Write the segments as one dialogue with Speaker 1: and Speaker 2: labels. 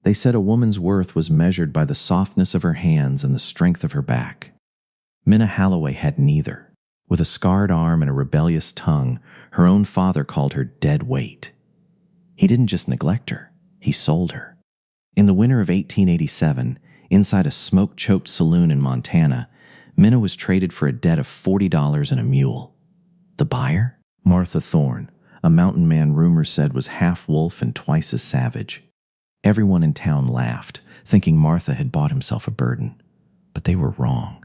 Speaker 1: They said a woman's worth was measured by the softness of her hands and the strength of her back. Minna Halloway had neither. With a scarred arm and a rebellious tongue, her own father called her dead weight. He didn't just neglect her, he sold her. In the winter of 1887, inside a smoke-choked saloon in Montana, Minna was traded for a debt of $40 and a mule. The buyer? Martha Thorne, a mountain man rumors said was half wolf and twice as savage. Everyone in town laughed, thinking Martha had bought himself a burden. But they were wrong.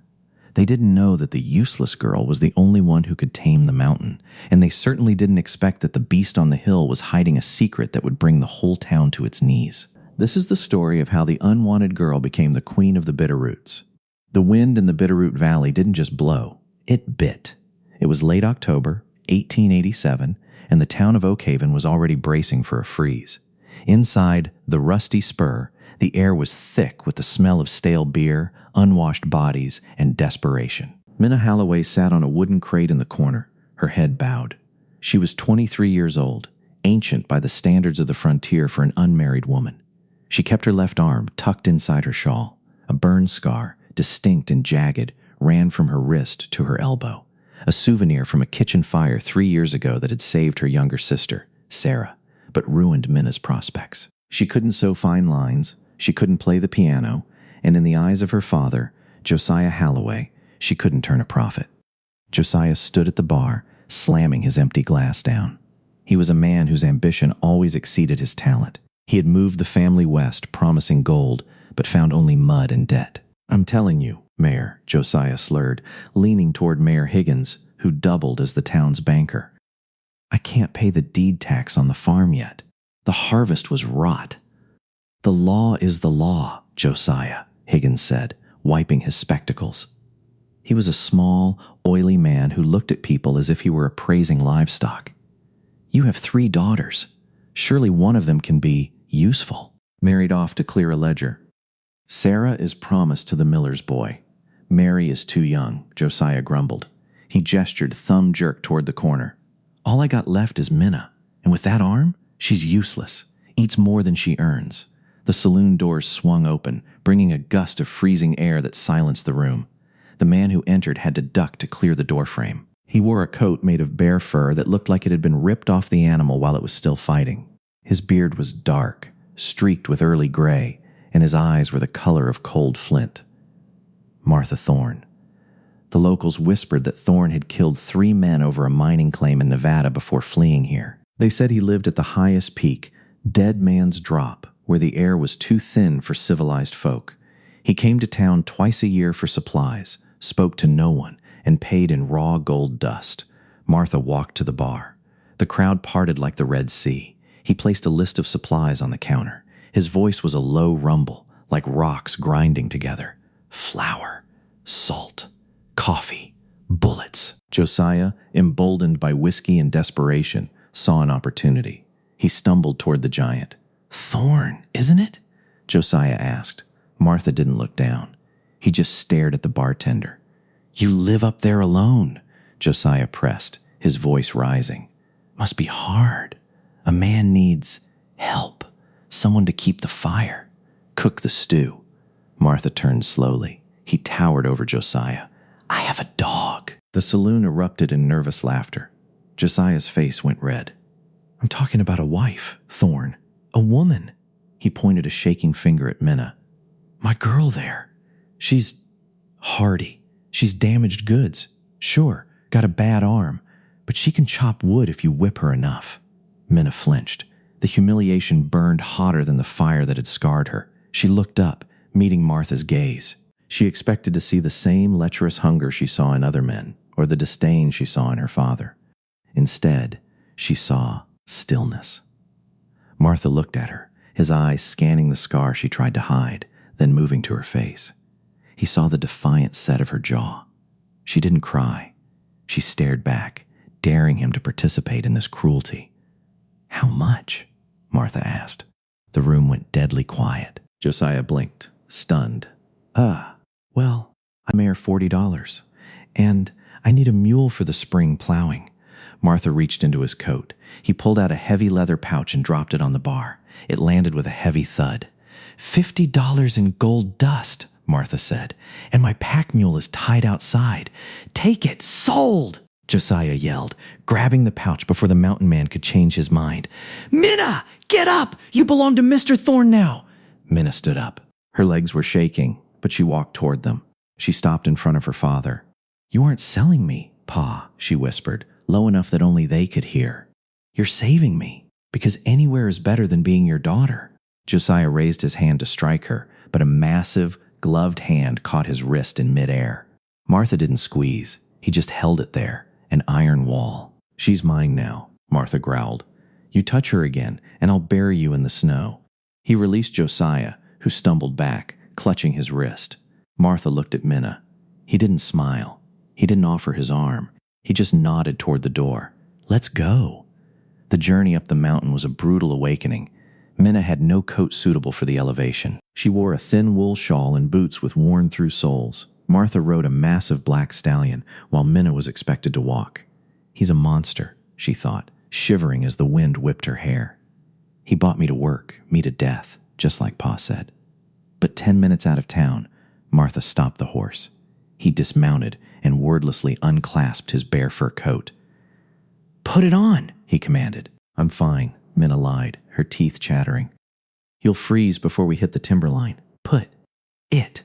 Speaker 1: They didn't know that the useless girl was the only one who could tame the mountain, and they certainly didn't expect that the beast on the hill was hiding a secret that would bring the whole town to its knees. This is the story of how the unwanted girl became the queen of the Bitterroots. The wind in the Bitterroot Valley didn't just blow, it bit. It was late October, 1887, and the town of Oakhaven was already bracing for a freeze. Inside the rusty spur, the air was thick with the smell of stale beer, unwashed bodies, and desperation. Minna Halloway sat on a wooden crate in the corner, her head bowed. She was 23 years old, ancient by the standards of the frontier for an unmarried woman. She kept her left arm tucked inside her shawl. A burn scar, distinct and jagged, ran from her wrist to her elbow, a souvenir from a kitchen fire 3 years ago that had saved her younger sister, Sarah, but ruined Minna's prospects. She couldn't sew fine lines, she couldn't play the piano, and in the eyes of her father, Josiah Halloway, she couldn't turn a profit. Josiah stood at the bar, slamming his empty glass down. He was a man whose ambition always exceeded his talent. He had moved the family west, promising gold, but found only mud and debt. "I'm telling you, Mayor," Josiah slurred, leaning toward Mayor Higgins, who doubled as the town's banker. "I can't pay the deed tax on the farm yet. The harvest was rot." "The law is the law, Josiah," Higgins said, wiping his spectacles. He was a small, oily man who looked at people as if he were appraising livestock. "You have 3 daughters. Surely one of them can be useful." Married off to clear a ledger. "Sarah is promised to the miller's boy. Mary is too young," Josiah grumbled. He gestured thumb-jerk toward the corner. "All I got left is Minna, and with that arm, she's useless, eats more than she earns." The saloon doors swung open, bringing a gust of freezing air that silenced the room. The man who entered had to duck to clear the doorframe. He wore a coat made of bear fur that looked like it had been ripped off the animal while it was still fighting. His beard was dark, streaked with early gray, and his eyes were the color of cold flint. Martha Thorne. The locals whispered that Thorne had killed 3 men over a mining claim in Nevada before fleeing here. They said he lived at the highest peak, Dead Man's Drop, where the air was too thin for civilized folk. He came to town twice a year for supplies, spoke to no one, and paid in raw gold dust. Martha walked to the bar. The crowd parted like the Red Sea. He placed a list of supplies on the counter. His voice was a low rumble, like rocks grinding together. Flour, salt, coffee, bullets. Josiah, emboldened by whiskey and desperation, saw an opportunity. He stumbled toward the giant. "Thorne, isn't it?" Josiah asked. Martha didn't look down. He just stared at the bartender. "You live up there alone," Josiah pressed, his voice rising. "Must be hard. A man needs help, someone to keep the fire, cook the stew." Martha turned slowly. He towered over Josiah. "I have a dog." The saloon erupted in nervous laughter. Josiah's face went red. "I'm talking about a wife, Thorne. A woman." He pointed a shaking finger at Minna. "My girl there. She's hardy. She's damaged goods. Sure, got a bad arm, but she can chop wood if you whip her enough." Minna flinched. The humiliation burned hotter than the fire that had scarred her. She looked up, meeting Martha's gaze. She expected to see the same lecherous hunger she saw in other men, or the disdain she saw in her father. Instead, she saw stillness. Martha looked at her, his eyes scanning the scar she tried to hide, then moving to her face. He saw the defiant set of her jaw. She didn't cry. She stared back, daring him to participate in this cruelty. "How much?" Martha asked. The room went deadly quiet. Josiah blinked, stunned. Well, I'm here $40, and I need a mule for the spring plowing." Martha reached into his coat. He pulled out a heavy leather pouch and dropped it on the bar. It landed with a heavy thud. $50 in gold dust, Martha said, and my pack mule is tied outside. Take it, sold! Josiah yelled, grabbing the pouch before the mountain man could change his mind. Minna, get up! You belong to Mr. Thorne now! Minna stood up. Her legs were shaking, but she walked toward them. She stopped in front of her father. You aren't selling me, Pa, she whispered, low enough that only they could hear. You're saving me, because anywhere is better than being your daughter. Josiah raised his hand to strike her, but a massive, gloved hand caught his wrist in midair. Martha didn't squeeze. He just held it there, an iron wall. She's mine now, Martha growled. You touch her again, and I'll bury you in the snow. He released Josiah, who stumbled back, clutching his wrist. Martha looked at Minna. He didn't smile. He didn't offer his arm. He just nodded toward the door. Let's go. The journey up the mountain was a brutal awakening. Minna had no coat suitable for the elevation. She wore a thin wool shawl and boots with worn-through soles. Martha rode a massive black stallion, while Minna was expected to walk. He's a monster, she thought, shivering as the wind whipped her hair. He brought me to work, me to death, just like Pa said. But 10 minutes out of town, Martha stopped the horse. He dismounted and wordlessly unclasped his bear fur coat. Put it on, he commanded. I'm fine, Minna lied, her teeth chattering. You'll freeze before we hit the timberline. Put it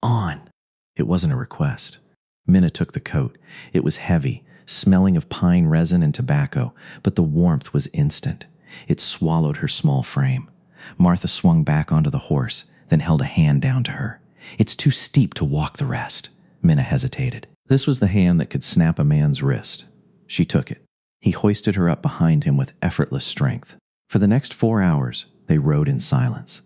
Speaker 1: on. It wasn't a request. Minna took the coat. It was heavy, smelling of pine resin and tobacco, but the warmth was instant. It swallowed her small frame. Martha swung back onto the horse, then held a hand down to her. It's too steep to walk the rest. Minna hesitated. This was the hand that could snap a man's wrist. She took it. He hoisted her up behind him with effortless strength. For the next 4 hours, they rode in silence.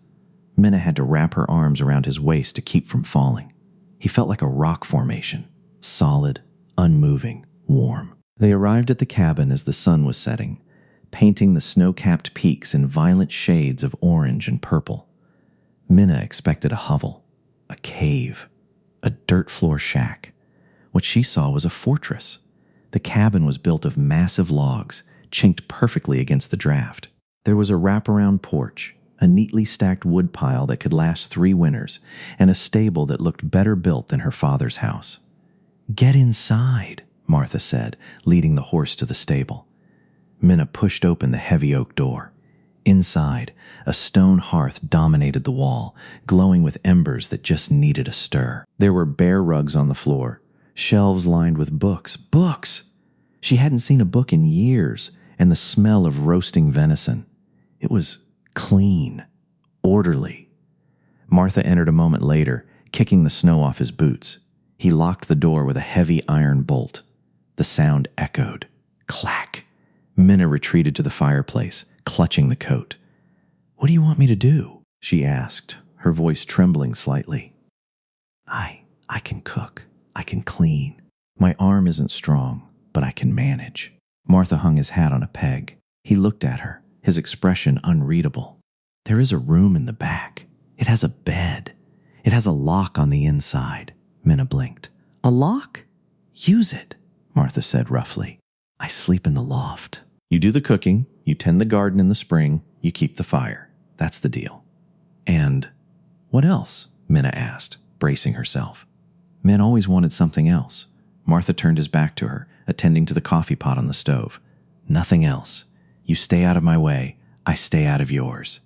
Speaker 1: Minna had to wrap her arms around his waist to keep from falling. He felt like a rock formation, solid, unmoving, warm. They arrived at the cabin as the sun was setting, painting the snow-capped peaks in violent shades of orange and purple. Minna expected a hovel, a cave, a dirt floor shack. What she saw was a fortress. The cabin was built of massive logs, chinked perfectly against the draft. There was a wraparound porch, a neatly stacked wood pile that could last 3 winters, and a stable that looked better built than her father's house. Get inside, Martha said, leading the horse to the stable. Minna pushed open the heavy oak door. Inside, a stone hearth dominated the wall, glowing with embers that just needed a stir. There were bare rugs on the floor, shelves lined with books. Books! She hadn't seen a book in years, and the smell of roasting venison. It was clean, orderly. Martha entered a moment later, kicking the snow off his boots. He locked the door with a heavy iron bolt. The sound echoed. Clack! Minna retreated to the fireplace, clutching the coat. What do you want me to do? She asked, her voice trembling slightly. I can cook. I can clean. My arm isn't strong, but I can manage. Martha hung his hat on a peg. He looked at her, his expression unreadable. There is a room in the back. It has a bed. It has a lock on the inside. Minna blinked. A lock? Use it, Martha said roughly. I sleep in the loft. You do the cooking, you tend the garden in the spring, you keep the fire. That's the deal. And what else? Minna asked, bracing herself. Men always wanted something else. Martha turned his back to her, attending to the coffee pot on the stove. Nothing else. You stay out of my way, I stay out of yours.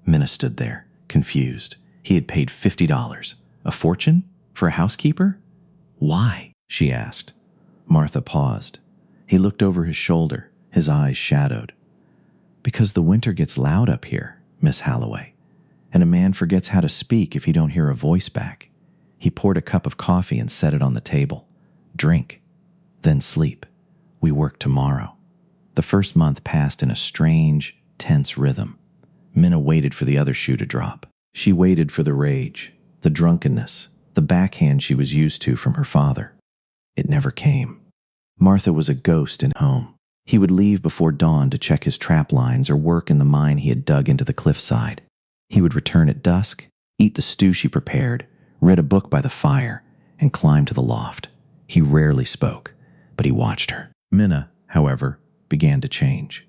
Speaker 1: Minna stood there, confused. He had paid $50. A fortune? For a housekeeper? Why? She asked. Martha paused. He looked over his shoulder, his eyes shadowed. Because the winter gets loud up here, Miss Halloway, and a man forgets how to speak if he don't hear a voice back. He poured a cup of coffee and set it on the table. Drink, then sleep. We work tomorrow. The first month passed in a strange, tense rhythm. Minna waited for the other shoe to drop. She waited for the rage, the drunkenness, the backhand she was used to from her father. It never came. Martha was a ghost in home. He would leave before dawn to check his trap lines or work in the mine he had dug into the cliffside. He would return at dusk, eat the stew she prepared, read a book by the fire, and climb to the loft. He rarely spoke, but he watched her. Minna, however, began to change.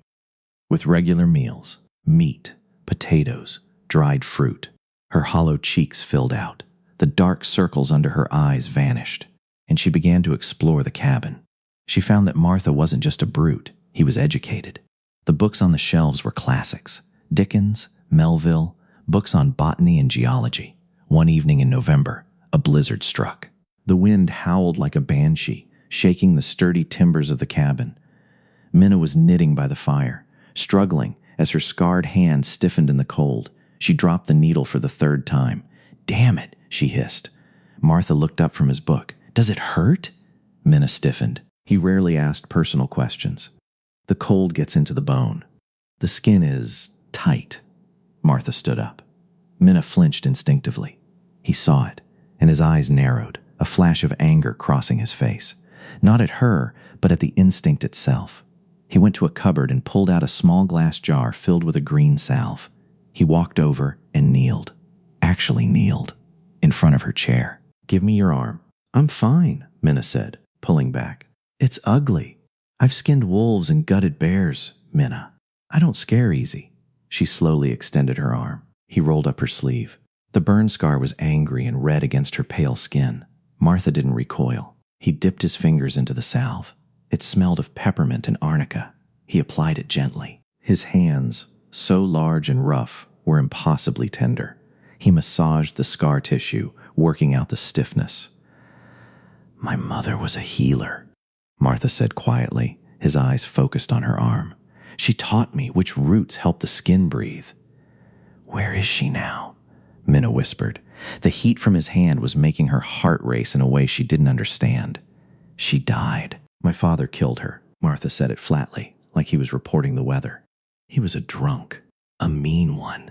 Speaker 1: With regular meals, meat, potatoes, dried fruit, Her hollow cheeks filled out. The dark circles under her eyes vanished, and she began to explore the cabin. She found that Martha wasn't just a brute, he was educated. The books on the shelves were classics: Dickens, Melville, books on botany and geology. One evening in November, a blizzard struck. The wind howled like a banshee, shaking the sturdy timbers of the cabin. Minna was knitting by the fire, struggling as her scarred hand stiffened in the cold. She dropped the needle for the third time. "Damn it," she hissed. Martha looked up from his book. "Does it hurt?" Minna stiffened. He rarely asked personal questions. "The cold gets into the bone. The skin is tight." Martha stood up. Minna flinched instinctively. He saw it, and his eyes narrowed, a flash of anger crossing his face. Not at her, but at the instinct itself. He went to a cupboard and pulled out a small glass jar filled with a green salve. He walked over and kneeled. Actually kneeled, in front of her chair. "Give me your arm." "I'm fine," Minna said, pulling back. "It's ugly. I've skinned wolves and gutted bears, Minna. I don't scare easy." She slowly extended her arm. He rolled up her sleeve. The burn scar was angry and red against her pale skin. Martha didn't recoil. He dipped his fingers into the salve. It smelled of peppermint and arnica. He applied it gently. His hands, so large and rough, were impossibly tender. He massaged the scar tissue, working out the stiffness. "My mother was a healer," Martha said quietly, his eyes focused on her arm. "She taught me which roots help the skin breathe." "Where is she now?" Minna whispered. The heat from his hand was making her heart race in a way she didn't understand. "She died. My father killed her," Martha said it flatly, like he was reporting the weather. "He was a drunk, a mean one.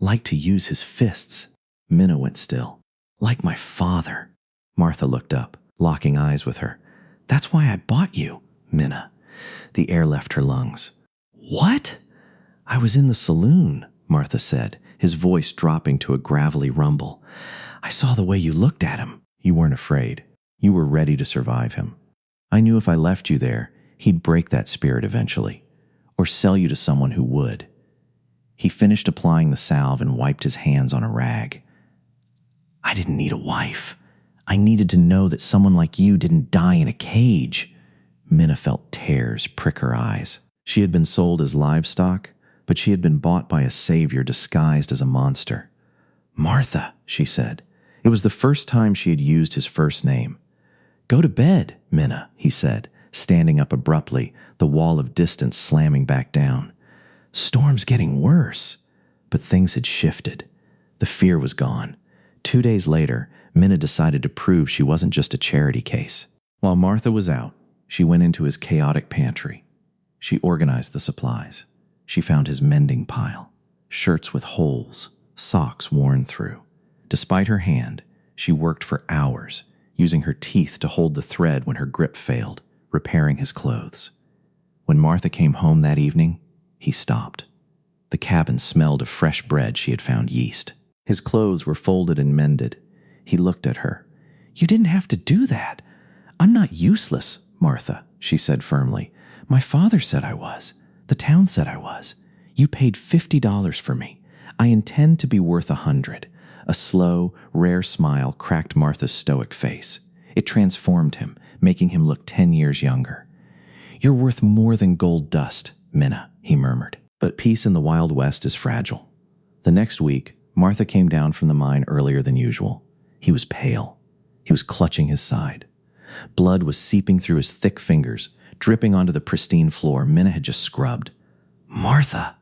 Speaker 1: Liked to use his fists." Minna went still. "Like my father." Martha looked up, locking eyes with her. "That's why I bought you, Minna." The air left her lungs. "What?" "I was in the saloon," Martha said, his voice dropping to a gravelly rumble. "I saw the way you looked at him. You weren't afraid. You were ready to survive him. I knew if I left you there, he'd break that spirit eventually, or sell you to someone who would." He finished applying the salve and wiped his hands on a rag. "I didn't need a wife. I needed to know that someone like you didn't die in a cage." Minna felt tears prick her eyes. She had been sold as livestock, but she had been bought by a savior disguised as a monster. "Martha," she said. It was the first time she had used his first name. "Go to bed, Minna," he said, standing up abruptly, the wall of distance slamming back down. "Storm's getting worse." But things had shifted. The fear was gone. 2 days later, Minna decided to prove she wasn't just a charity case. While Martha was out, she went into his chaotic pantry. She organized the supplies. She found his mending pile, shirts with holes, socks worn through. Despite her hand, she worked for hours, using her teeth to hold the thread when her grip failed, repairing his clothes. When Martha came home that evening, he stopped. The cabin smelled of fresh bread she had found yeast. His clothes were folded and mended. He looked at her. "You didn't have to do that. I'm not useless, Martha," she said firmly. "My father said I was. The town said I was. You paid $50 for me. I intend to be worth $100. A slow, rare smile cracked Martha's stoic face. It transformed him, making him look 10 years younger. "You're worth more than gold dust, Minna," he murmured. But peace in the Wild West is fragile. The next week, Martha came down from the mine earlier than usual. He was pale. He was clutching his side. Blood was seeping through his thick fingers, dripping onto the pristine floor Minna had just scrubbed. "Martha!"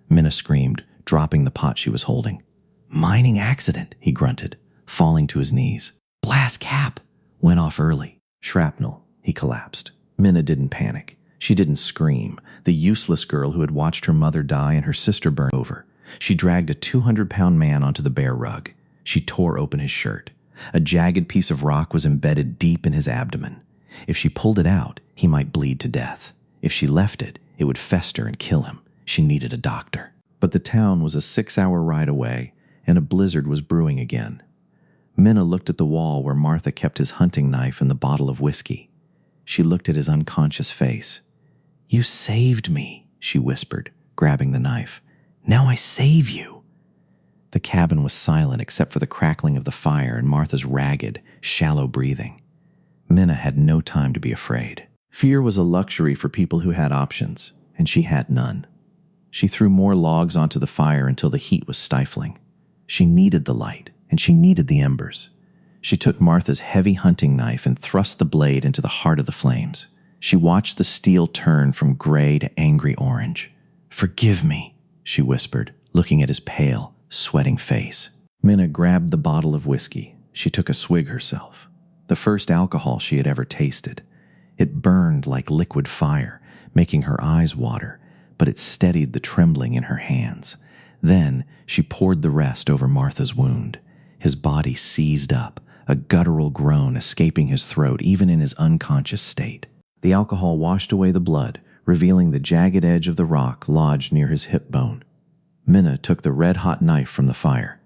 Speaker 1: Minna screamed, dropping the pot she was holding. "Mining accident," he grunted, falling to his knees. "Blast cap!" Went off early. "Shrapnel," he collapsed. Minna didn't panic. She didn't scream, the useless girl who had watched her mother die and her sister burn over. She dragged a 200-pound man onto the bare rug. She tore open his shirt. A jagged piece of rock was embedded deep in his abdomen. If she pulled it out, he might bleed to death. If she left it, it would fester and kill him. She needed a doctor. But the town was a 6-hour ride away, and a blizzard was brewing again. Minna looked at the wall where Martha kept his hunting knife and the bottle of whiskey. She looked at his unconscious face. "You saved me," she whispered, grabbing the knife. "Now I save you." The cabin was silent except for the crackling of the fire and Martha's ragged, shallow breathing. Minna had no time to be afraid. Fear was a luxury for people who had options, and she had none. She threw more logs onto the fire until the heat was stifling. She needed the light, and she needed the embers. She took Martha's heavy hunting knife and thrust the blade into the heart of the flames. She watched the steel turn from gray to angry orange. "Forgive me," she whispered, looking at his pale, sweating face. Minna grabbed the bottle of whiskey. She took a swig herself. The first alcohol she had ever tasted. It burned like liquid fire, making her eyes water, but it steadied the trembling in her hands. Then she poured the rest over Martha's wound. His body seized up, a guttural groan escaping his throat even in his unconscious state. The alcohol washed away the blood, revealing the jagged edge of the rock lodged near his hip bone. Minna took the red-hot knife from the fire.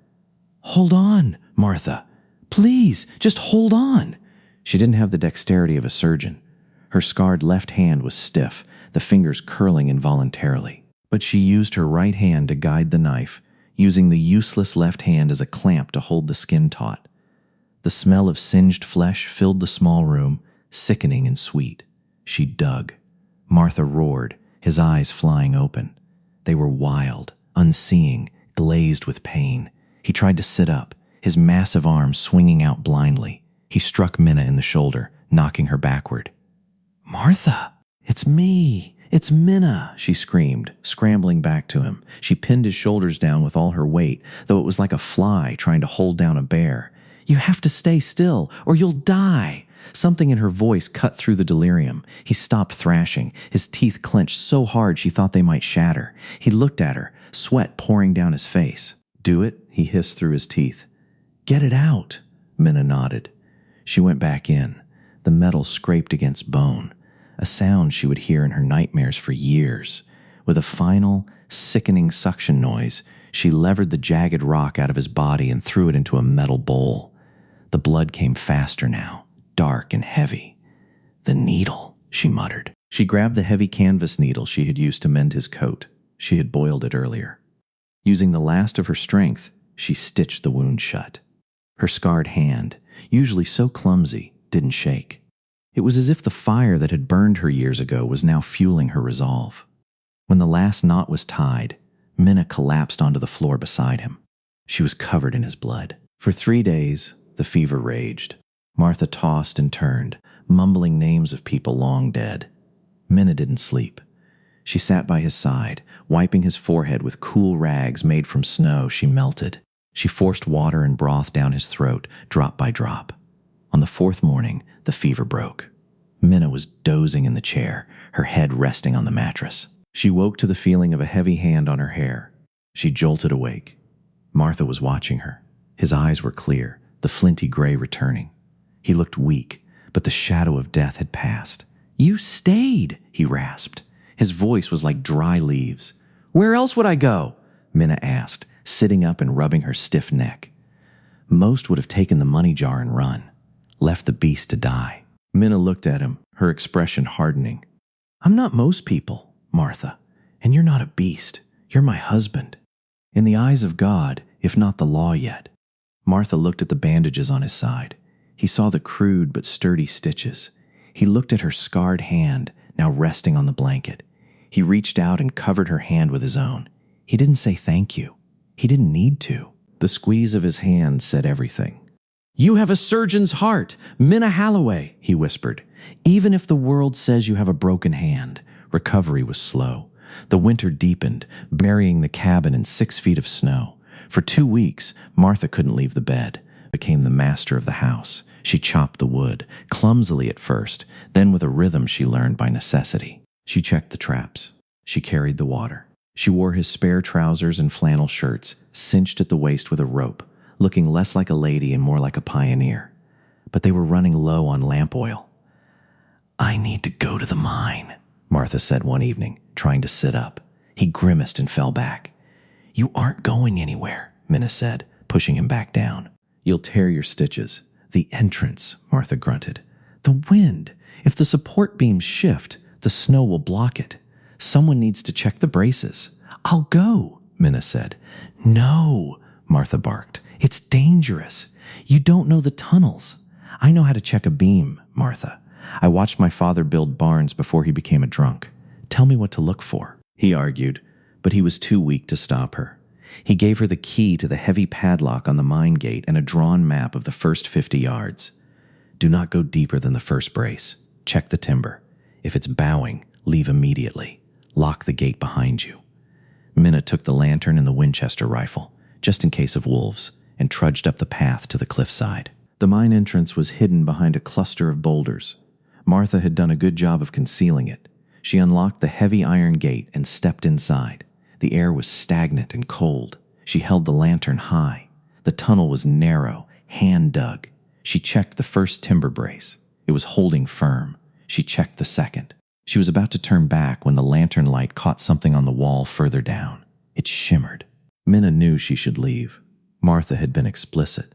Speaker 1: "Hold on, Martha. Please, just hold on." She didn't have the dexterity of a surgeon. Her scarred left hand was stiff, the fingers curling involuntarily. But she used her right hand to guide the knife, using the useless left hand as a clamp to hold the skin taut. The smell of singed flesh filled the small room, sickening and sweet. She dug. Martha roared, his eyes flying open. They were wild, unseeing, glazed with pain. He tried to sit up, his massive arms swinging out blindly. He struck Minna in the shoulder, knocking her backward. "Martha, it's me. It's Minna," she screamed, scrambling back to him. She pinned his shoulders down with all her weight, though it was like a fly trying to hold down a bear. "You have to stay still, or you'll die." Something in her voice cut through the delirium. He stopped thrashing, his teeth clenched so hard she thought they might shatter. He looked at her, sweat pouring down his face. "Do it," he hissed through his teeth. "Get it out," Minna nodded. She went back in. The metal scraped against bone, a sound she would hear in her nightmares for years. With a final, sickening suction noise, she levered the jagged rock out of his body and threw it into a metal bowl. The blood came faster now, dark and heavy. "The needle," she muttered. She grabbed the heavy canvas needle she had used to mend his coat. She had boiled it earlier. Using the last of her strength, she stitched the wound shut. Her scarred hand, usually so clumsy, didn't shake. It was as if the fire that had burned her years ago was now fueling her resolve. When the last knot was tied, Minna collapsed onto the floor beside him. She was covered in his blood. For 3 days, the fever raged. Martha tossed and turned, mumbling names of people long dead. Minna didn't sleep. She sat by his side, wiping his forehead with cool rags made from snow she melted. She forced water and broth down his throat, drop by drop. On the 4th morning, the fever broke. Minna was dozing in the chair, her head resting on the mattress. She woke to the feeling of a heavy hand on her hair. She jolted awake. Martha was watching her. His eyes were clear, the flinty gray returning. He looked weak, but the shadow of death had passed. "You stayed," he rasped. His voice was like dry leaves. "Where else would I go?" Minna asked, sitting up and rubbing her stiff neck. Most would have taken the money jar and run, left the beast to die. Minna looked at him, her expression hardening. "I'm not most people, Martha, and you're not a beast. You're my husband. In the eyes of God, if not the law yet." Martha looked at the bandages on his side. He saw the crude but sturdy stitches. He looked at her scarred hand, now resting on the blanket. He reached out and covered her hand with his own. He didn't say thank you. He didn't need to. The squeeze of his hand said everything. "You have a surgeon's heart, Minna Halloway," he whispered. "Even if the world says you have a broken hand." Recovery was slow. The winter deepened, burying the cabin in 6 feet of snow. For 2 weeks, Martha couldn't leave the bed, became the master of the house. She chopped the wood, clumsily at first, then with a rhythm she learned by necessity. She checked the traps. She carried the water. She wore his spare trousers and flannel shirts, cinched at the waist with a rope, looking less like a lady and more like a pioneer. But they were running low on lamp oil. "I need to go to the mine," Martha said one evening, trying to sit up. He grimaced and fell back. "You aren't going anywhere," Minna said, pushing him back down. "You'll tear your stitches." "The entrance," Martha grunted. "The wind. If the support beams shift, the snow will block it. Someone needs to check the braces." "I'll go," Minna said. "No," Martha barked. "It's dangerous. You don't know the tunnels." "I know how to check a beam, Martha. I watched my father build barns before he became a drunk. Tell me what to look for," he argued, but he was too weak to stop her. He gave her the key to the heavy padlock on the mine gate and a drawn map of the first 50 yards. "Do not go deeper than the first brace. Check the timber. If it's bowing, leave immediately. Lock the gate behind you." Minna took the lantern and the Winchester rifle, just in case of wolves, and trudged up the path to the cliffside. The mine entrance was hidden behind a cluster of boulders. Martha had done a good job of concealing it. She unlocked the heavy iron gate and stepped inside. The air was stagnant and cold. She held the lantern high. The tunnel was narrow, hand-dug. She checked the first timber brace. It was holding firm. She checked the second. She was about to turn back when the lantern light caught something on the wall further down. It shimmered. Minna knew she should leave. Martha had been explicit.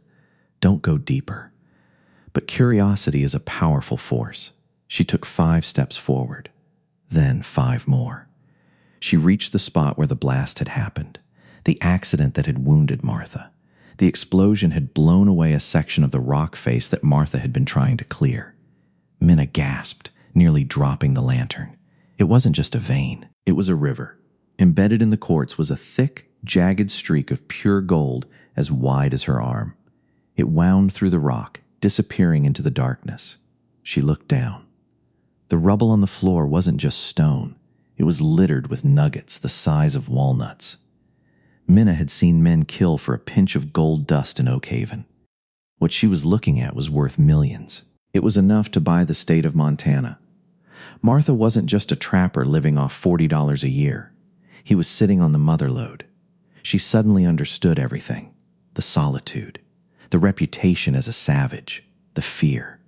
Speaker 1: Don't go deeper. But curiosity is a powerful force. She took 5 steps forward, then 5 more. She reached the spot where the blast had happened, the accident that had wounded Martha. The explosion had blown away a section of the rock face that Martha had been trying to clear. Minna gasped, nearly dropping the lantern. It wasn't just a vein, it was a river. Embedded in the quartz was a thick, jagged streak of pure gold as wide as her arm. It wound through the rock, disappearing into the darkness. She looked down. The rubble on the floor wasn't just stone. It was littered with nuggets the size of walnuts. Minna had seen men kill for a pinch of gold dust in Oak Haven. What she was looking at was worth millions. It was enough to buy the state of Montana. Martha wasn't just a trapper living off $40 a year. He was sitting on the motherlode. She suddenly understood everything. The solitude, the reputation as a savage, the fear.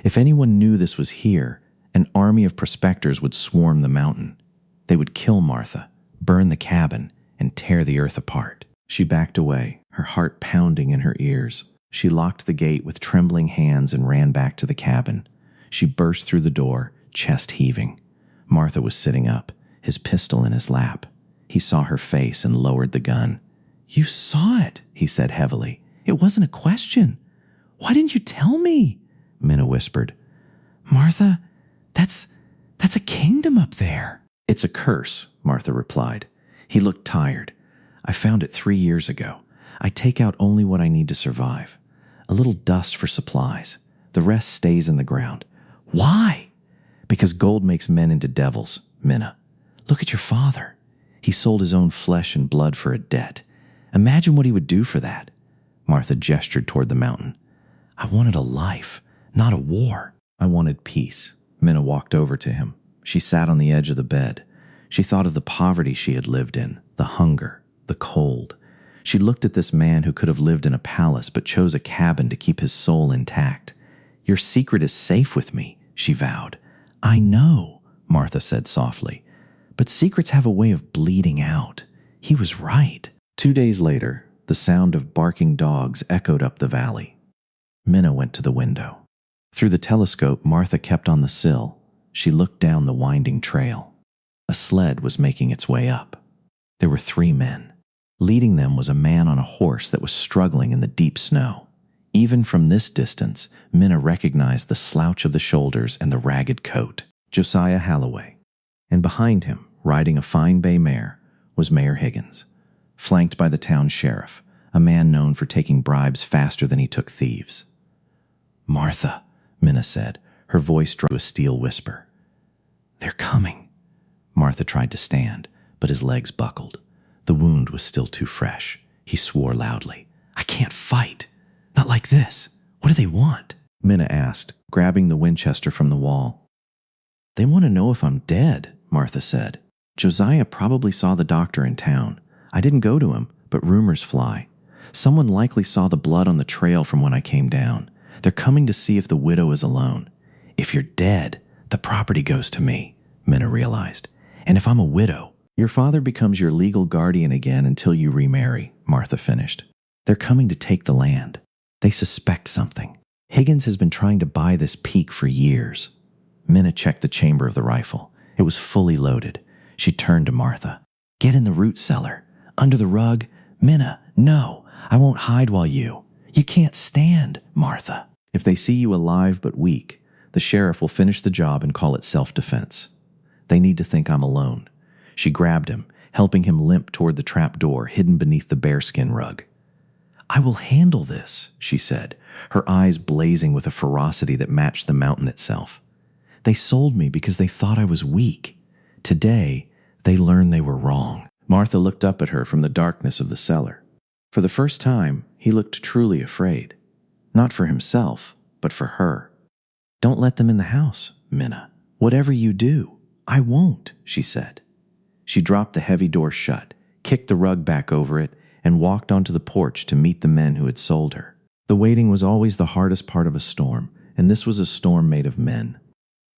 Speaker 1: If anyone knew this was here, an army of prospectors would swarm the mountain. They would kill Martha, burn the cabin, and tear the earth apart. She backed away, her heart pounding in her ears. She locked the gate with trembling hands and ran back to the cabin. She burst through the door, chest heaving. Martha was sitting up, his pistol in his lap. He saw her face and lowered the gun. "You saw it," he said heavily. "It wasn't a question. Why didn't you tell me?" Minna whispered. "Martha, that's a kingdom up there." "It's a curse," Martha replied. He looked tired. "I found it 3 years ago. I take out only what I need to survive. A little dust for supplies. The rest stays in the ground." "Why?" "Because gold makes men into devils, Minna. Look at your father. He sold his own flesh and blood for a debt. Imagine what he would do for that." Martha gestured toward the mountain. "I wanted a life, not a war. I wanted peace." Minna walked over to him. She sat on the edge of the bed. She thought of the poverty she had lived in, the hunger, the cold. She looked at this man who could have lived in a palace but chose a cabin to keep his soul intact. "Your secret is safe with me," she vowed. "I know," Martha said softly. "But secrets have a way of bleeding out." He was right. 2 days later, the sound of barking dogs echoed up the valley. Minna went to the window. Through the telescope, Martha kept on the sill. She looked down the winding trail. A sled was making its way up. There were 3 men. Leading them was a man on a horse that was struggling in the deep snow. Even from this distance, Minna recognized the slouch of the shoulders and the ragged coat. Josiah Halloway. And behind him, riding a fine bay mare, was Mayor Higgins, flanked by the town sheriff, a man known for taking bribes faster than he took thieves. "Martha," Minna said, her voice drew a steel whisper. "They're coming." Martha tried to stand, but his legs buckled. The wound was still too fresh. He swore loudly. "I can't fight. Not like this. What do they want?" Minna asked, grabbing the Winchester from the wall. "They want to know if I'm dead," Martha said. "Josiah probably saw the doctor in town. I didn't go to him, but rumors fly. Someone likely saw the blood on the trail from when I came down. They're coming to see if the widow is alone. If you're dead, the property goes to me," Minna realized. "And if I'm a widow, your father becomes your legal guardian again until you remarry," Martha finished. "They're coming to take the land. They suspect something. Higgins has been trying to buy this peak for years." Minna checked the chamber of the rifle. It was fully loaded. She turned to Martha. "Get in the root cellar. Under the rug." "Minna, no. I won't hide while you can't stand, Martha. If they see you alive but weak, the sheriff will finish the job and call it self-defense. They need to think I'm alone. She grabbed him, helping him limp toward the trap door hidden beneath the bearskin rug. I will handle this, she said, her eyes blazing with a ferocity that matched the mountain itself. They sold me because they thought I was weak. Today, they learned they were wrong. Martha looked up at her from the darkness of the cellar. For the first time, he looked truly afraid. Not for himself, but for her. Don't let them in the house, Minna. Whatever you do, I won't, she said. She dropped the heavy door shut, kicked the rug back over it, and walked onto the porch to meet the men who had sold her. The waiting was always the hardest part of a storm, and this was a storm made of men.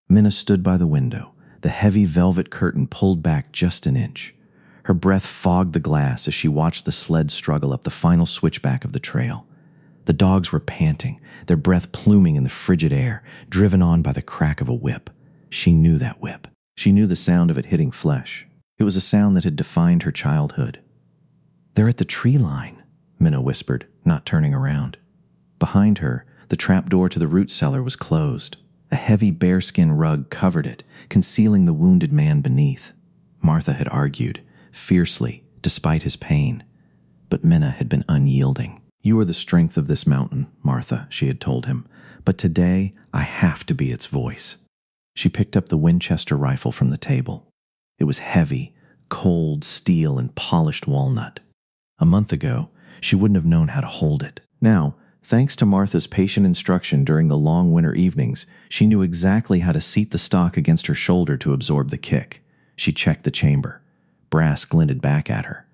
Speaker 1: Minna stood by the window, the heavy velvet curtain pulled back just an inch. Her breath fogged the glass as she watched the sled struggle up the final switchback of the trail. The dogs were panting, their breath pluming in the frigid air, driven on by the crack of a whip. She knew that whip. She knew the sound of it hitting flesh. It was a sound that had defined her childhood. They're at the tree line, Minna whispered, not turning around. Behind her, the trapdoor to the root cellar was closed. A heavy bearskin rug covered it, concealing the wounded man beneath. Martha had argued, fiercely, despite his pain. But Minna had been unyielding. You are the strength of this mountain, Martha, she had told him, but today I have to be its voice. She picked up the Winchester rifle from the table. It was heavy, cold steel and polished walnut. A month ago, she wouldn't have known how to hold it. Now, thanks to Martha's patient instruction during the long winter evenings, she knew exactly how to seat the stock against her shoulder to absorb the kick. She checked the chamber. Brass glinted back at her.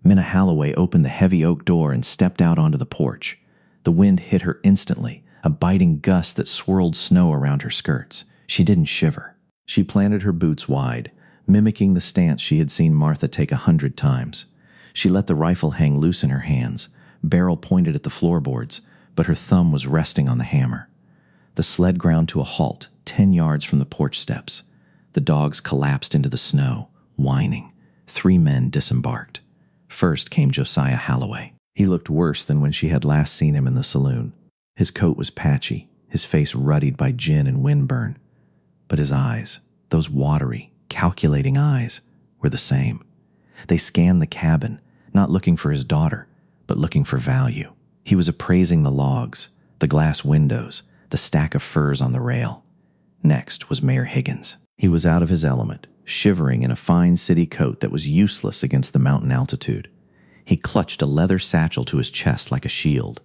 Speaker 1: Minna Halloway opened the heavy oak door and stepped out onto the porch. The wind hit her instantly, a biting gust that swirled snow around her skirts. She didn't shiver. She planted her boots wide, mimicking the stance she had seen Martha take 100 times. She let the rifle hang loose in her hands, barrel pointed at the floorboards, but her thumb was resting on the hammer. The sled ground to a halt 10 yards from the porch steps. The dogs collapsed into the snow, whining. 3 men disembarked. First came Josiah Halloway. He looked worse than when she had last seen him in the saloon. His coat was patchy, his face ruddied by gin and windburn. But his eyes, those watery, calculating eyes, were the same. They scanned the cabin, not looking for his daughter, but looking for value. He was appraising the logs, the glass windows, the stack of furs on the rail. Next was Mayor Higgins. He was out of his element, shivering in a fine city coat that was useless against the mountain altitude. He clutched a leather satchel to his chest like a shield.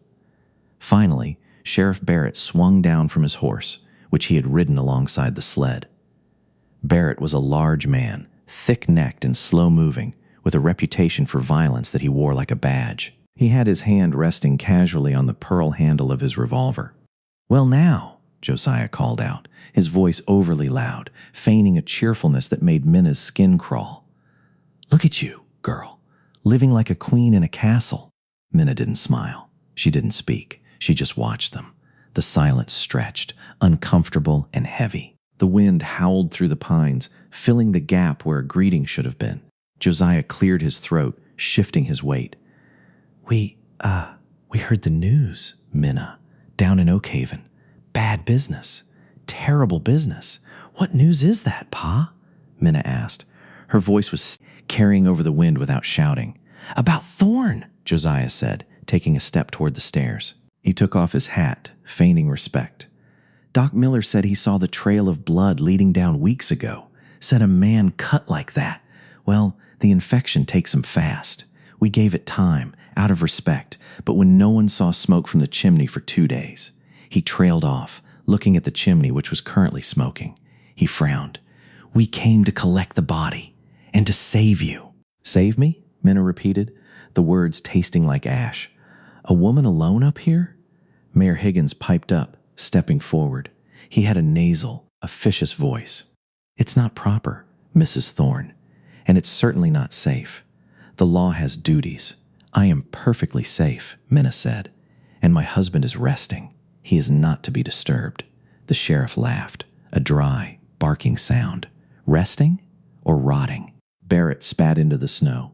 Speaker 1: Finally, Sheriff Barrett swung down from his horse, which he had ridden alongside the sled. Barrett was a large man, thick-necked and slow-moving, with a reputation for violence that he wore like a badge. He had his hand resting casually on the pearl handle of his revolver. "Well now," Josiah called out, his voice overly loud, feigning a cheerfulness that made Minna's skin crawl. "Look at you, girl, living like a queen in a castle." Minna didn't smile. She didn't speak. She just watched them. The silence stretched, uncomfortable and heavy. The wind howled through the pines, filling the gap where a greeting should have been. Josiah cleared his throat, shifting his weight. We heard the news, Minna, down in Oakhaven. Bad business. Terrible business. What news is that, Pa?" Minna asked. Her voice was carrying over the wind without shouting. "About Thorne," Josiah said, taking a step toward the stairs. He took off his hat, feigning respect. "Doc Miller said he saw the trail of blood leading down weeks ago. Said a man cut like that. Well, the infection takes him fast. We gave it time, out of respect, but when no one saw smoke from the chimney for 2 days. He trailed off, looking at the chimney which was currently smoking. He frowned. We came to collect the body, and to save you." "Save me?" Minna repeated, the words tasting like ash. "A woman alone up here?" Mayor Higgins piped up, stepping forward. He had a nasal, officious voice. "It's not proper, Mrs. Thorne, and it's certainly not safe. The law has duties. I am perfectly safe," Minna said, "and my husband is resting. He is not to be disturbed." The sheriff laughed, a dry, barking sound. "Resting or rotting?" Barrett spat into the snow.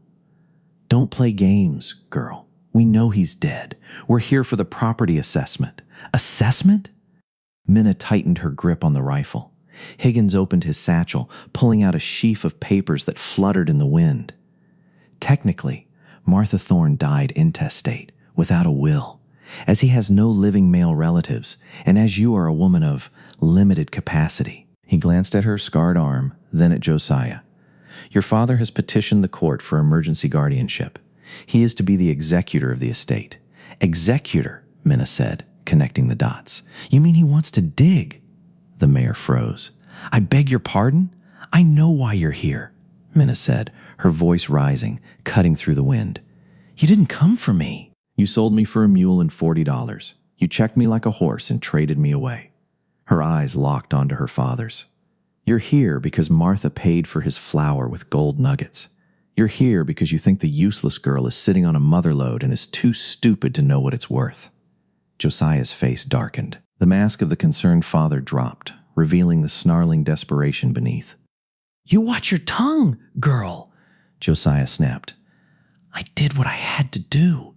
Speaker 1: "Don't play games, girl. We know he's dead. We're here for the property assessment. Assessment? Minna tightened her grip on the rifle. Higgins opened his satchel, pulling out a sheaf of papers that fluttered in the wind. Technically, Martha Thorne died intestate, without a will, as he has no living male relatives, and as you are a woman of limited capacity. He glanced at her scarred arm, then at Josiah. Your father has petitioned the court for emergency guardianship. He is to be the executor of the estate. Executor, Minna said, connecting the dots. You mean he wants to dig? The mayor froze. I beg your pardon? I know why you're here, Minna said, her voice rising, cutting through the wind. You didn't come for me. You sold me for a mule and $40. You checked me like a horse and traded me away. Her eyes locked onto her father's. You're here because Martha paid for his flour with gold nuggets. You're here because you think the useless girl is sitting on a motherlode and is too stupid to know what it's worth. Josiah's face darkened. The mask of the concerned father dropped, revealing the snarling desperation beneath. You watch your tongue, girl, Josiah snapped. I did what I had to do.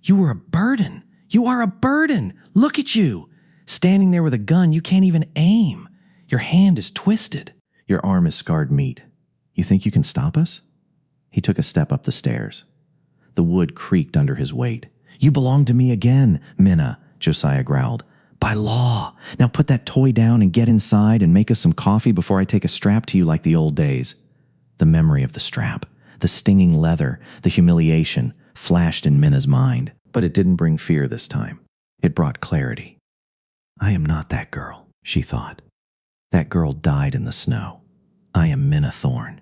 Speaker 1: You were a burden. You are a burden. Look at you. Standing there with a gun, you can't even aim. Your hand is twisted. Your arm is scarred meat. You think you can stop us? He took a step up the stairs. The wood creaked under his weight. You belong to me again, Minna, Josiah growled. By law. Now put that toy down and get inside and make us some coffee before I take a strap to you like the old days. The memory of the strap, the stinging leather, the humiliation, flashed in Minna's mind. But it didn't bring fear this time. It brought clarity. I am not that girl, she thought. That girl died in the snow. I am Minna Thorne.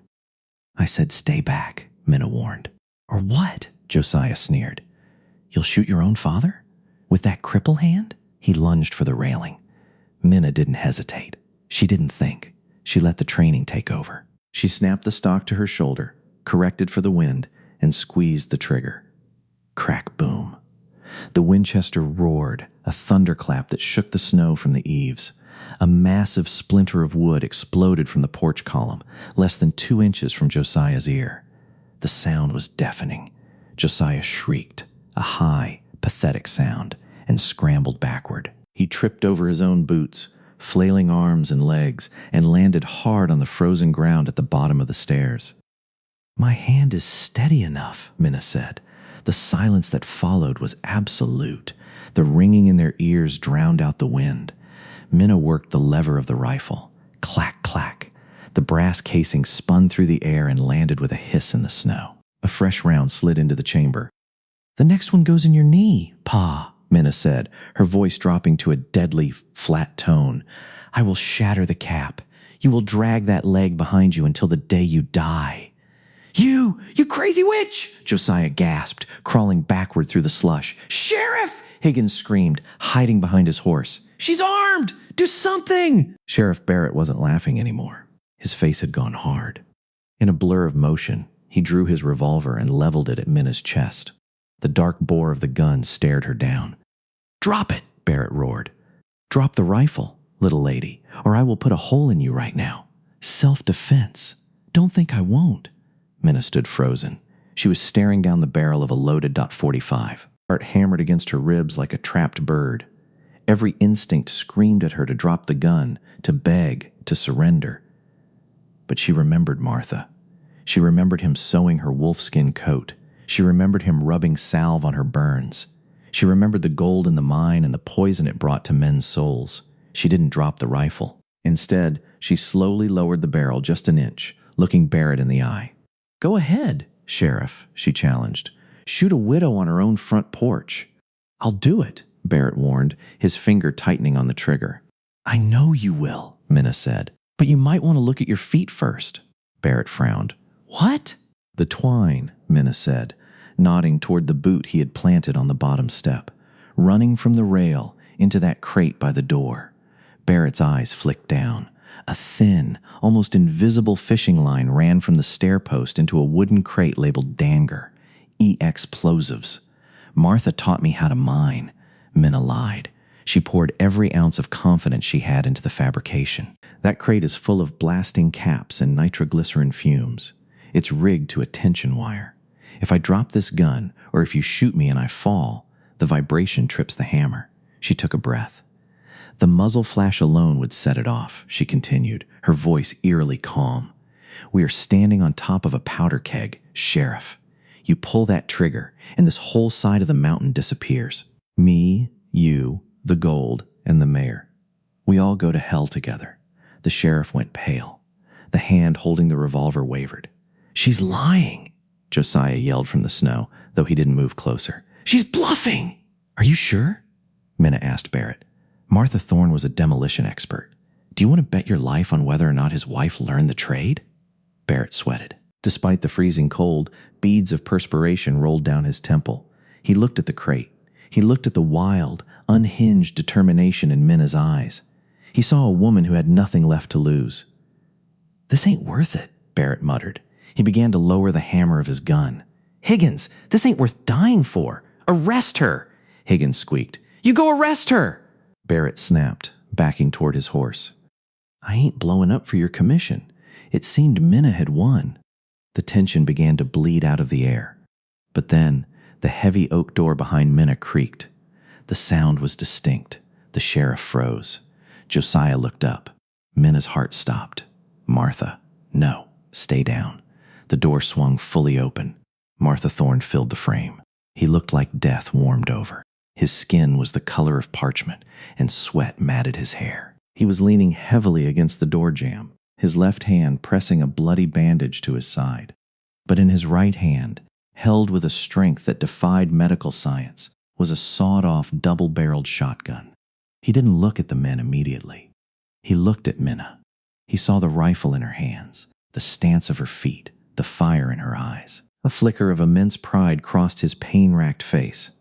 Speaker 1: I said, stay back, Minna warned. Or what? Josiah sneered. You'll shoot your own father? With that cripple hand? He lunged for the railing. Minna didn't hesitate. She didn't think. She let the training take over. She snapped the stock to her shoulder, corrected for the wind, and squeezed the trigger. Crack boom. The Winchester roared, a thunderclap that shook the snow from the eaves. A massive splinter of wood exploded from the porch column, less than 2 inches from Josiah's ear. The sound was deafening. Josiah shrieked, a high, pathetic sound, and scrambled backward. He tripped over his own boots, flailing arms and legs, and landed hard on the frozen ground at the bottom of the stairs. My hand is steady enough, Minna said. The silence that followed was absolute. The ringing in their ears drowned out the wind. Minna worked the lever of the rifle. Clack, clack. The brass casing spun through the air and landed with a hiss in the snow. A fresh round slid into the chamber. The next one goes in your knee, Pa, Minna said, her voice dropping to a deadly, flat tone. I will shatter the cap. You will drag that leg behind you until the day you die. You crazy witch! Josiah gasped, crawling backward through the slush. Sheriff! Higgins screamed, hiding behind his horse. She's armed! Do something! Sheriff Barrett wasn't laughing anymore. His face had gone hard. In a blur of motion, he drew his revolver and leveled it at Minna's chest. The dark bore of the gun stared her down. Drop it, Barrett roared. Drop the rifle, little lady, or I will put a hole in you right now. Self-defense. Don't think I won't. Minna stood frozen. She was staring down the barrel of a loaded .45. Heart hammered against her ribs like a trapped bird. Every instinct screamed at her to drop the gun, to beg, to surrender. But she remembered Martha. She remembered him sewing her wolfskin coat. She remembered him rubbing salve on her burns. She remembered the gold in the mine and the poison it brought to men's souls. She didn't drop the rifle. Instead, she slowly lowered the barrel just an inch, looking Barrett in the eye. Go ahead, Sheriff, she challenged. Shoot a widow on her own front porch. I'll do it, Barrett warned, his finger tightening on the trigger. I know you will, Minna said, but you might want to look at your feet first. Barrett frowned. What? The twine, Minna said, nodding toward the boot he had planted on the bottom step, running from the rail into that crate by the door. Barrett's eyes flicked down. A thin, almost invisible fishing line ran from the stair post into a wooden crate labeled Danger, E-explosives. Martha taught me how to mine, Minna lied. She poured every ounce of confidence she had into the fabrication. That crate is full of blasting caps and nitroglycerin fumes. It's rigged to a tension wire. If I drop this gun, or if you shoot me and I fall, the vibration trips the hammer. She took a breath. The muzzle flash alone would set it off, she continued, her voice eerily calm. We are standing on top of a powder keg, Sheriff. You pull that trigger, and this whole side of the mountain disappears. Me, you, the gold, and the mayor. We all go to hell together. The sheriff went pale. The hand holding the revolver wavered. She's lying, Josiah yelled from the snow, though he didn't move closer. She's bluffing! Are you sure? Minna asked Barrett. Martha Thorne was a demolition expert. Do you want to bet your life on whether or not his wife learned the trade? Barrett sweated. Despite the freezing cold, beads of perspiration rolled down his temple. He looked at the crate. He looked at the wild, unhinged determination in Minna's eyes. He saw a woman who had nothing left to lose. This ain't worth it, Barrett muttered. He began to lower the hammer of his gun. Higgins, this ain't worth dying for. Arrest her, Higgins squeaked. You go arrest her! Barrett snapped, backing toward his horse. I ain't blowing up for your commission. It seemed Minna had won. The tension began to bleed out of the air. But then, the heavy oak door behind Minna creaked. The sound was distinct. The sheriff froze. Josiah looked up. Minna's heart stopped. Martha, no, stay down. The door swung fully open. Martha Thorne filled the frame. He looked like death warmed over. His skin was the color of parchment, and sweat matted his hair. He was leaning heavily against the door jamb, his left hand pressing a bloody bandage to his side. But in his right hand, held with a strength that defied medical science, was a sawed-off double-barreled shotgun. He didn't look at the men immediately. He looked at Minna. He saw the rifle in her hands, the stance of her feet, the fire in her eyes. A flicker of immense pride crossed his pain-racked face.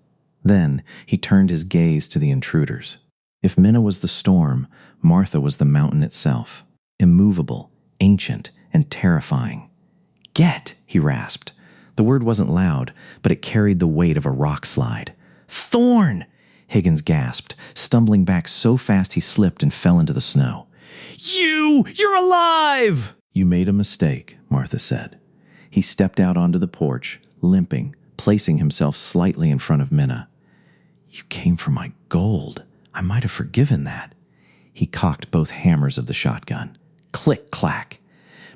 Speaker 1: Then he turned his gaze to the intruders. If Minna was the storm, Martha was the mountain itself, immovable, ancient, and terrifying. Get, he rasped. The word wasn't loud, but it carried the weight of a rock slide. Thorne! Higgins gasped, stumbling back so fast he slipped and fell into the snow. You're alive! You made a mistake, Martha said. He stepped out onto the porch, limping, placing himself slightly in front of Minna. You came for my gold. I might have forgiven that. He cocked both hammers of the shotgun. Click, clack.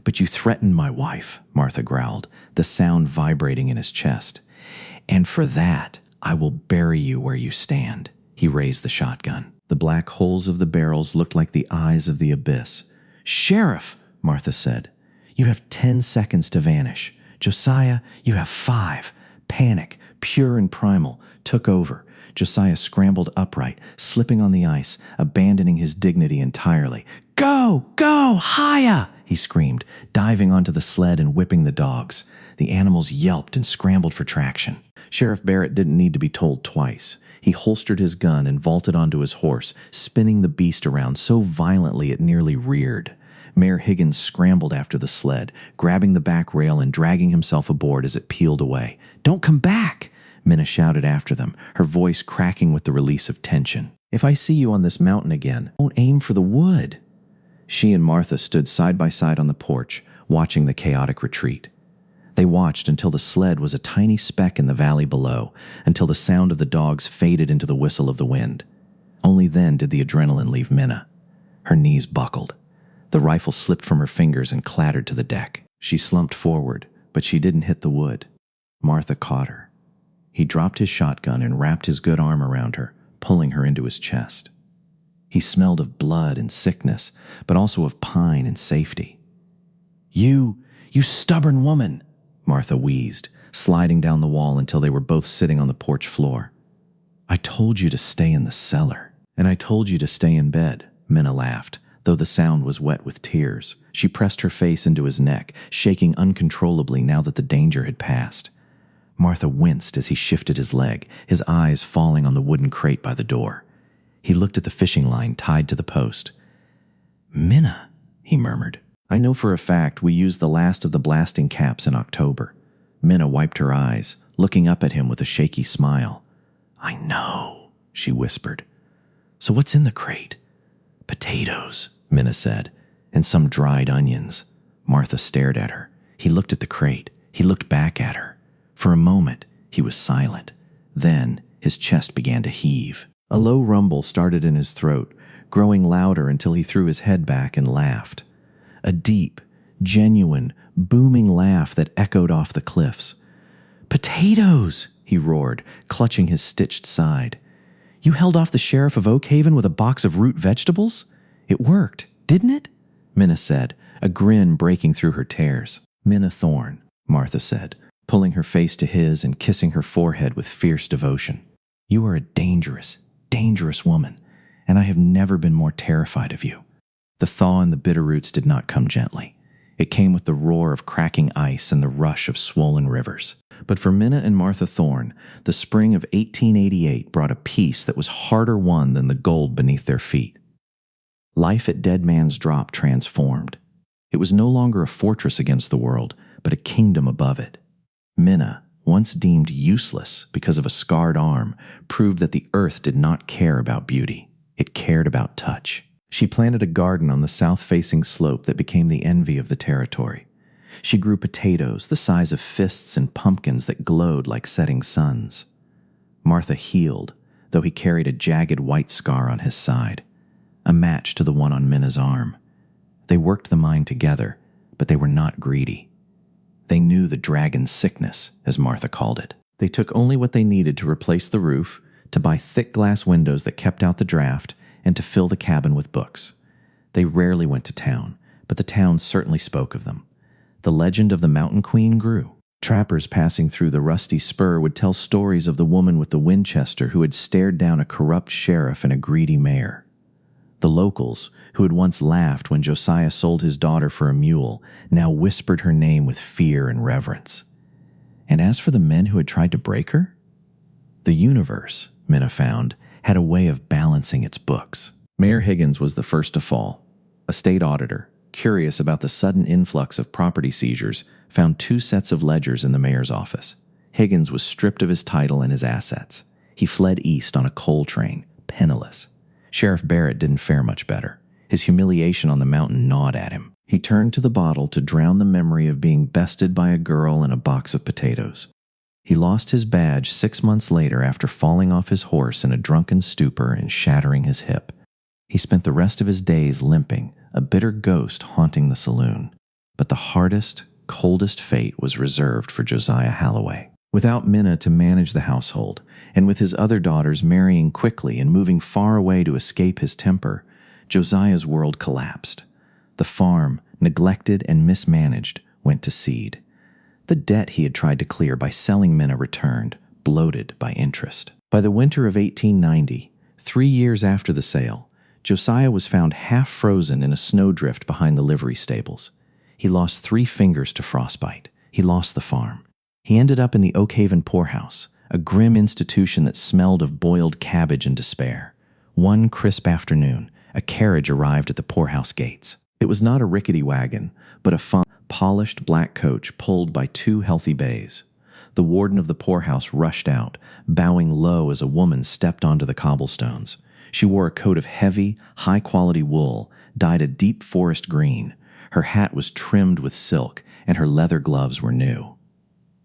Speaker 1: But you threatened my wife, Martha growled, the sound vibrating in his chest. And for that, I will bury you where you stand. He raised the shotgun. The black holes of the barrels looked like the eyes of the abyss. Sheriff, Martha said, you have 10 seconds to vanish. Josiah, you have 5. Panic, pure and primal, took over. Josiah scrambled upright, slipping on the ice, abandoning his dignity entirely. Go! Go! Hiya! He screamed, diving onto the sled and whipping the dogs. The animals yelped and scrambled for traction. Sheriff Barrett didn't need to be told twice. He holstered his gun and vaulted onto his horse, spinning the beast around so violently it nearly reared. Mayor Higgins scrambled after the sled, grabbing the back rail and dragging himself aboard as it peeled away. Don't come back! Minna shouted after them, her voice cracking with the release of tension. If I see you on this mountain again, don't aim for the wood. She and Martha stood side by side on the porch, watching the chaotic retreat. They watched until the sled was a tiny speck in the valley below, until the sound of the dogs faded into the whistle of the wind. Only then did the adrenaline leave Minna. Her knees buckled. The rifle slipped from her fingers and clattered to the deck. She slumped forward, but she didn't hit the wood. Martha caught her. He dropped his shotgun and wrapped his good arm around her, pulling her into his chest. He smelled of blood and sickness, but also of pine and safety. You stubborn woman, Martha wheezed, sliding down the wall until they were both sitting on the porch floor. I told you to stay in the cellar, and I told you to stay in bed, Minna laughed, though the sound was wet with tears. She pressed her face into his neck, shaking uncontrollably now that the danger had passed. Martha winced as he shifted his leg, his eyes falling on the wooden crate by the door. He looked at the fishing line tied to the post. Minna, he murmured. I know for a fact we used the last of the blasting caps in October. Minna wiped her eyes, looking up at him with a shaky smile. I know, she whispered. So what's in the crate? Potatoes, Minna said, and some dried onions. Martha stared at her. He looked at the crate. He looked back at her. For a moment, he was silent. Then, his chest began to heave. A low rumble started in his throat, growing louder until he threw his head back and laughed. A deep, genuine, booming laugh that echoed off the cliffs. "Potatoes!" he roared, clutching his stitched side. "You held off the sheriff of Oakhaven with a box of root vegetables? It worked, didn't it?" Minna said, a grin breaking through her tears. "Minna Thorne," Martha said, pulling her face to his and kissing her forehead with fierce devotion. "You are a dangerous, dangerous woman, and I have never been more terrified of you." The thaw in the bitter roots did not come gently. It came with the roar of cracking ice and the rush of swollen rivers. But for Minna and Martha Thorne, the spring of 1888 brought a peace that was harder won than the gold beneath their feet. Life at Dead Man's Drop transformed. It was no longer a fortress against the world, but a kingdom above it. Minna, once deemed useless because of a scarred arm, proved that the earth did not care about beauty. It cared about touch. She planted a garden on the south-facing slope that became the envy of the territory. She grew potatoes the size of fists and pumpkins that glowed like setting suns. Martha healed, though he carried a jagged white scar on his side, a match to the one on Minna's arm. They worked the mine together, but they were not greedy. They knew the dragon's sickness, as Martha called it. They took only what they needed to replace the roof, to buy thick glass windows that kept out the draft, and to fill the cabin with books. They rarely went to town, but the town certainly spoke of them. The legend of the Mountain Queen grew. Trappers passing through the rusty spur would tell stories of the woman with the Winchester who had stared down a corrupt sheriff and a greedy mayor. The locals, who had once laughed when Josiah sold his daughter for a mule, now whispered her name with fear and reverence. And as for the men who had tried to break her, the universe, Minna found, had a way of balancing its books. Mayor Higgins was the first to fall. A state auditor, curious about the sudden influx of property seizures, found 2 sets of ledgers in the mayor's office. Higgins was stripped of his title and his assets. He fled east on a coal train, penniless. Sheriff Barrett didn't fare much better. His humiliation on the mountain gnawed at him. He turned to the bottle to drown the memory of being bested by a girl and a box of potatoes. He lost his badge 6 months later after falling off his horse in a drunken stupor and shattering his hip. He spent the rest of his days limping, a bitter ghost haunting the saloon. But the hardest, coldest fate was reserved for Josiah Halloway. Without Minna to manage the household, and with his other daughters marrying quickly and moving far away to escape his temper, Josiah's world collapsed. The farm, neglected and mismanaged, went to seed. The debt he had tried to clear by selling Minna returned, bloated by interest. By the winter of 1890, 3 years after the sale, Josiah was found half frozen in a snowdrift behind the livery stables. He lost 3 fingers to frostbite. He lost the farm. He ended up in the Oakhaven poorhouse, a grim institution that smelled of boiled cabbage and despair. One crisp afternoon, a carriage arrived at the poorhouse gates. It was not a rickety wagon, but a fine, polished black coach pulled by 2 healthy bays. The warden of the poorhouse rushed out, bowing low as a woman stepped onto the cobblestones. She wore a coat of heavy, high-quality wool, dyed a deep forest green. Her hat was trimmed with silk, and her leather gloves were new.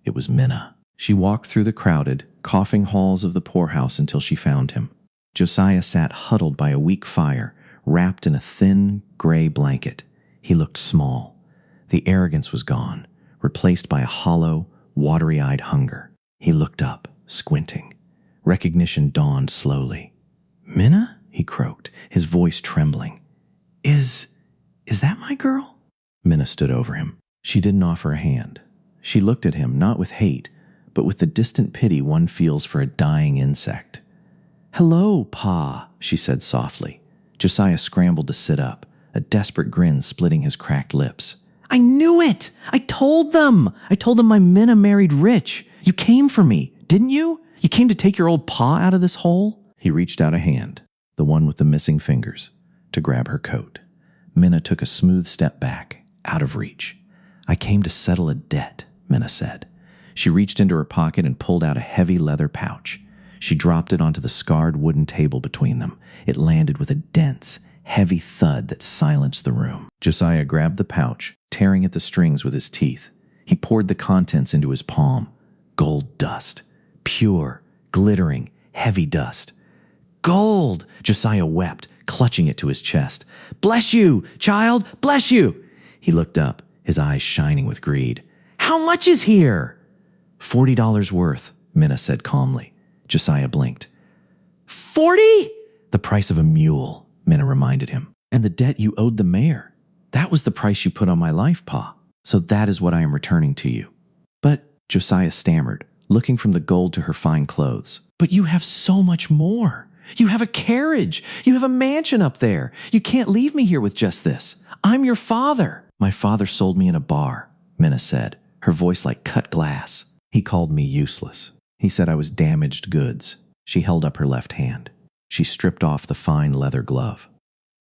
Speaker 1: It was Minna. She walked through the crowded, coughing halls of the poorhouse until she found him. Josiah sat huddled by a weak fire, wrapped in a thin, gray blanket. He looked small. The arrogance was gone, replaced by a hollow, watery-eyed hunger. He looked up, squinting. Recognition dawned slowly. "Minna?" he croaked, his voice trembling. Is that my girl?" Minna stood over him. She didn't offer a hand. She looked at him, not with hate, but with the distant pity one feels for a dying insect. "Hello, Pa," she said softly. Josiah scrambled to sit up, a desperate grin splitting his cracked lips. "I knew it! I told them my Minna married Rich. You came for me, didn't you? You came to take your old Pa out of this hole?" He reached out a hand, the one with the missing fingers, to grab her coat. Minna took a smooth step back, out of reach. "I came to settle a debt," Minna said. She reached into her pocket and pulled out a heavy leather pouch. She dropped it onto the scarred wooden table between them. It landed with a dense, heavy thud that silenced the room. Josiah grabbed the pouch, tearing at the strings with his teeth. He poured the contents into his palm. gold dust. Pure, glittering, heavy dust. Gold! Josiah wept, clutching it to his chest. Bless you, child, bless you! He looked up, his eyes shining with greed. How much is here? $40 worth, Minna said calmly. Josiah blinked. 40? The price of a mule, Minna reminded him. And the debt you owed the mayor. That was the price you put on my life, Pa. So that is what I am returning to you. But, Josiah stammered, looking from the gold to her fine clothes. But you have so much more. You have a carriage. You have a mansion up there. You can't leave me here with just this. I'm your father. My father sold me in a bar, Minna said, her voice like cut glass. He called me useless. He said I was damaged goods. She held up her left hand. She stripped off the fine leather glove.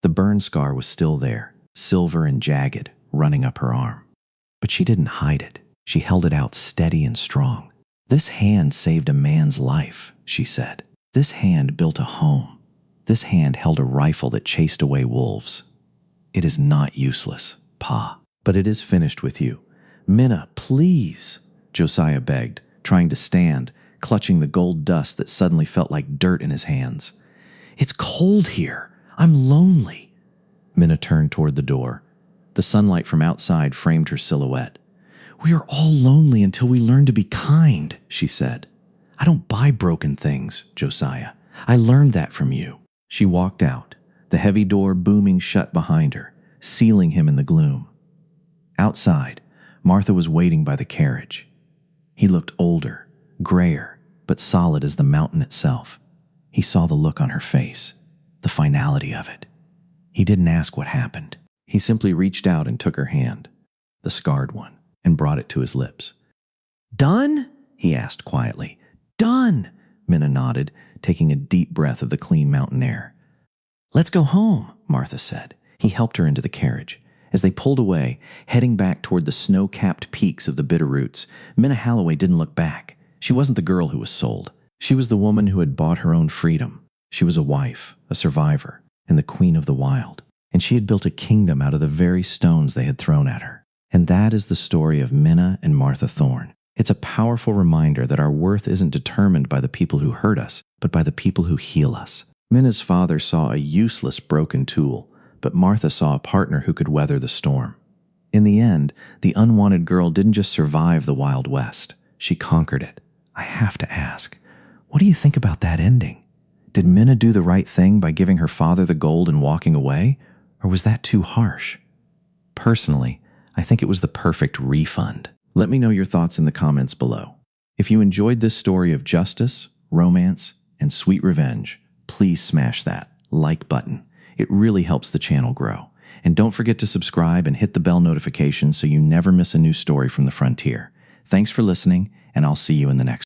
Speaker 1: The burn scar was still there, silver and jagged, running up her arm. But she didn't hide it. She held it out steady and strong. This hand saved a man's life, she said. This hand built a home. This hand held a rifle that chased away wolves. It is not useless, Pa, but it is finished with you. Minna, please, Josiah begged, trying to stand, clutching the gold dust that suddenly felt like dirt in his hands. It's cold here. I'm lonely. Minna turned toward the door. The sunlight from outside framed her silhouette. We are all lonely until we learn to be kind, she said. I don't buy broken things, Josiah. I learned that from you. She walked out, the heavy door booming shut behind her, sealing him in the gloom. Outside, Martha was waiting by the carriage. He looked older, grayer, but solid as the mountain itself. He saw the look on her face, the finality of it. He didn't ask what happened. He simply reached out and took her hand, the scarred one, and brought it to his lips. Done? He asked quietly. Done, Minna nodded, taking a deep breath of the clean mountain air. Let's go home, Martha said. He helped her into the carriage. As they pulled away, heading back toward the snow-capped peaks of the Bitterroots, Minna Halloway didn't look back. She wasn't the girl who was sold. She was the woman who had bought her own freedom. She was a wife, a survivor, and the queen of the wild. And she had built a kingdom out of the very stones they had thrown at her. And that is the story of Minna and Martha Thorne. It's a powerful reminder that our worth isn't determined by the people who hurt us, but by the people who heal us. Minna's father saw a useless broken tool, but Martha saw a partner who could weather the storm. In the end, the unwanted girl didn't just survive the Wild West. She conquered it. I have to ask, what do you think about that ending? Did Minna do the right thing by giving her father the gold and walking away, or was that too harsh? Personally, I think it was the perfect refund. Let me know your thoughts in the comments below. If you enjoyed this story of justice, romance, and sweet revenge, please smash that like button. It really helps the channel grow. And don't forget to subscribe and hit the bell notification so you never miss a new story from the frontier. Thanks for listening, and I'll see you in the next one.